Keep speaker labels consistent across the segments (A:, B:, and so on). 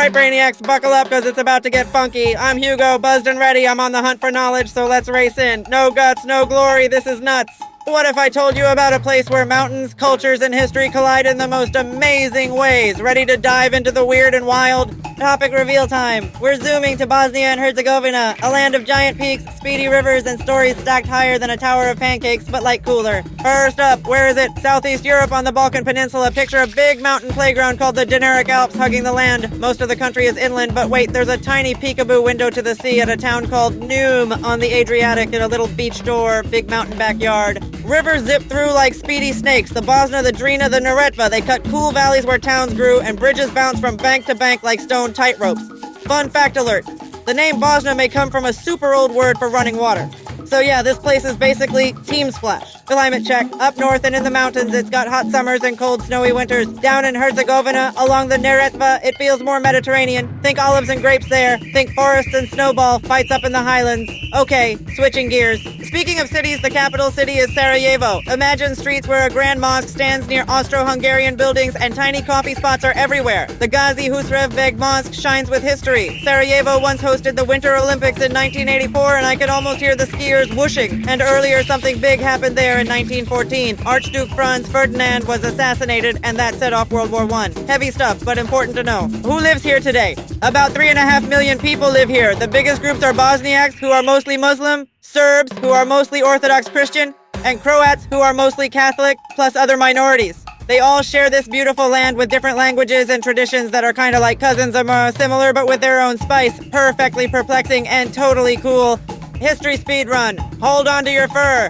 A: Alright, Brainiacs, buckle up because it's about to get funky. I'm Hugo, buzzed and ready. I'm on the hunt for knowledge, so let's race in. No guts, no glory, this is nuts. What if I told you about a place where mountains, cultures, and history collide in the most amazing ways? Ready to dive into the weird and wild? Topic reveal time. We're zooming to Bosnia and Herzegovina, a land of giant peaks, speedy rivers, and stories stacked higher than a tower of pancakes, but like cooler. First up, where is it? Southeast Europe on the Balkan Peninsula. Picture a big mountain playground called the Dinaric Alps hugging the land. Most of the country is inland, but wait, there's a tiny peekaboo window to the sea at a town called Neum on the Adriatic in a little beach door, big mountain backyard. Rivers zip through like speedy snakes. The Bosna, the Drina, the Neretva. They cut cool valleys where towns grew, and bridges bounce from bank to bank like stone tightropes. Fun fact alert. The name Bosna may come from a super old word for running water. So yeah, this place is basically Team Splash. Climate check. Up north and in the mountains, it's got hot summers and cold, snowy winters. Down in Herzegovina, along the Neretva, it feels more Mediterranean. Think olives and grapes there. Think forests and snowball fights up in the highlands. Okay, switching gears. Speaking of cities, the capital city is Sarajevo. Imagine streets where a grand mosque stands near Austro-Hungarian buildings and tiny coffee spots are everywhere. The Gazi Husrev Beg Mosque shines with history. Sarajevo once hosted the Winter Olympics in 1984, and I could almost hear the skiers whooshing. And earlier, something big happened there in 1914. Archduke Franz Ferdinand was assassinated, and that set off World War I. Heavy stuff, but important to know. Who lives here today? About 3.5 million people live here. The biggest groups are Bosniaks, who are mostly Muslim, Serbs, who are mostly Orthodox Christian, and Croats, who are mostly Catholic, plus other minorities. They all share this beautiful land with different languages and traditions that are kind of like cousins or similar, but with their own spice. Perfectly perplexing and totally cool. History speed run. Hold on to your fur.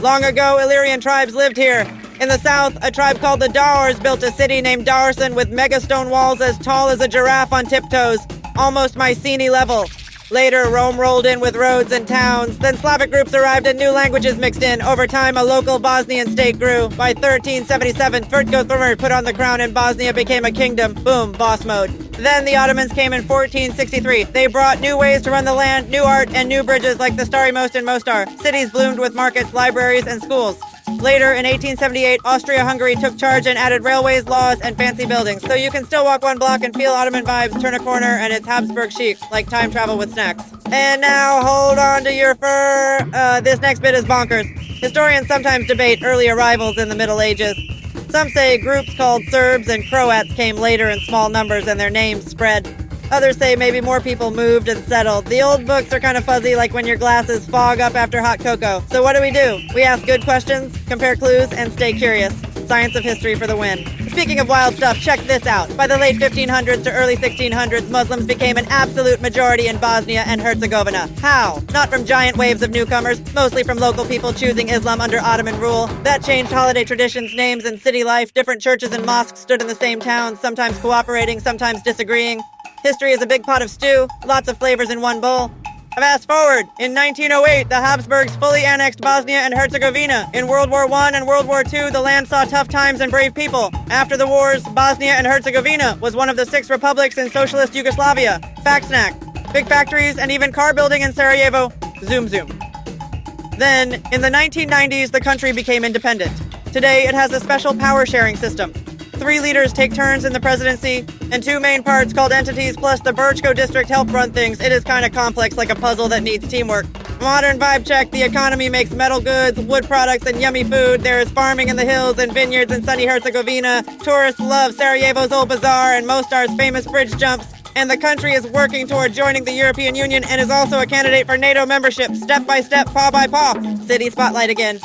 A: Long ago, Illyrian tribes lived here. In the south, a tribe called the Daurs built a city named Darsen with mega stone walls as tall as a giraffe on tiptoes, almost Mycenae level. Later, Rome rolled in with roads and towns. Then Slavic groups arrived and new languages mixed in. Over time, a local Bosnian state grew. By 1377, Tvrtko Tvrd put on the crown and Bosnia became a kingdom. Boom, boss mode. Then the Ottomans came in 1463. They brought new ways to run the land, new art, and new bridges like the Starry Most in Mostar. Cities bloomed with markets, libraries, and schools. Later, in 1878, Austria-Hungary took charge and added railways, laws, and fancy buildings. So you can still walk one block and feel Ottoman vibes, turn a corner, and it's Habsburg chic, like time travel with snacks. And now, hold on to your fur. This next bit is bonkers. Historians sometimes debate early arrivals in the Middle Ages. Some say groups called Serbs and Croats came later in small numbers and their names spread. Others say maybe more people moved and settled. The old books are kind of fuzzy, like when your glasses fog up after hot cocoa. So what do? We ask good questions, compare clues, and stay curious. Science of history for the win. Speaking of wild stuff, check this out. By the late 1500s to early 1600s, Muslims became an absolute majority in Bosnia and Herzegovina. How? Not from giant waves of newcomers, mostly from local people choosing Islam under Ottoman rule. That changed holiday traditions, names, and city life. Different churches and mosques stood in the same town, sometimes cooperating, sometimes disagreeing. History is a big pot of stew, lots of flavors in one bowl. Fast forward, in 1908, the Habsburgs fully annexed Bosnia and Herzegovina. In World War I and World War II, the land saw tough times and brave people. After the wars, Bosnia and Herzegovina was one of the 6 republics in socialist Yugoslavia. Fact snack. Big factories and even car building in Sarajevo. Zoom zoom. Then, in the 1990s, the country became independent. Today, it has a special power sharing system. 3 leaders take turns in the presidency, and 2 main parts called entities plus the Berchko district help run things. It is kind of complex, like a puzzle that needs teamwork. Modern vibe check, the economy makes metal goods, wood products, and yummy food. There is farming in the hills and vineyards in sunny Herzegovina. Tourists love Sarajevo's old bazaar and Mostar's famous bridge jumps. And the country is working toward joining the European Union and is also a candidate for NATO membership, step by step, paw by paw. City spotlight again.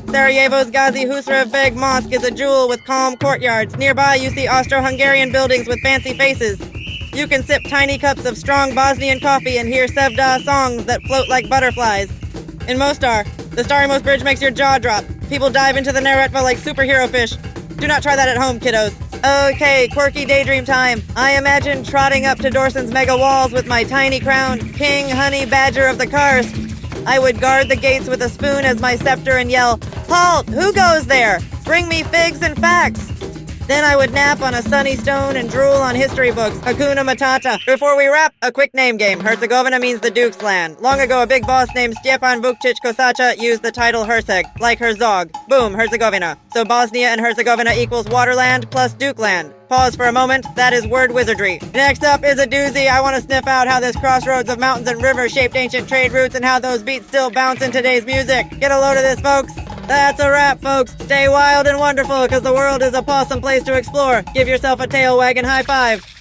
A: Sarajevo's Gazi Husrev Beg Mosque is a jewel with calm courtyards. Nearby, you see Austro-Hungarian buildings with fancy faces. You can sip tiny cups of strong Bosnian coffee and hear Sevda songs that float like butterflies. In Mostar, the Starry Most Bridge makes your jaw drop. People dive into the Neretva like superhero fish. Do not try that at home, kiddos. Okay, quirky daydream time. I imagine trotting up to Dorsen's mega walls with my tiny crown, King Honey Badger of the Karst. I would guard the gates with a spoon as my scepter and yell, "Halt! Who goes there? Bring me figs and facts!" Then I would nap on a sunny stone and drool on history books. Hakuna Matata. Before we wrap, a quick name game. Herzegovina means the Duke's land. Long ago, a big boss named Stjepan Vukčić Kosača used the title Herzeg, like Herzog. Boom, Herzegovina. So Bosnia and Herzegovina equals waterland plus Duke land. Pause for a moment, that is word wizardry. Next up is a doozy. I want to sniff out how this crossroads of mountains and rivers shaped ancient trade routes and how those beats still bounce in today's music. Get a load of this, folks. That's a wrap, folks. Stay wild and wonderful, because the world is a pawsome place to explore. Give yourself a tail wag and high five.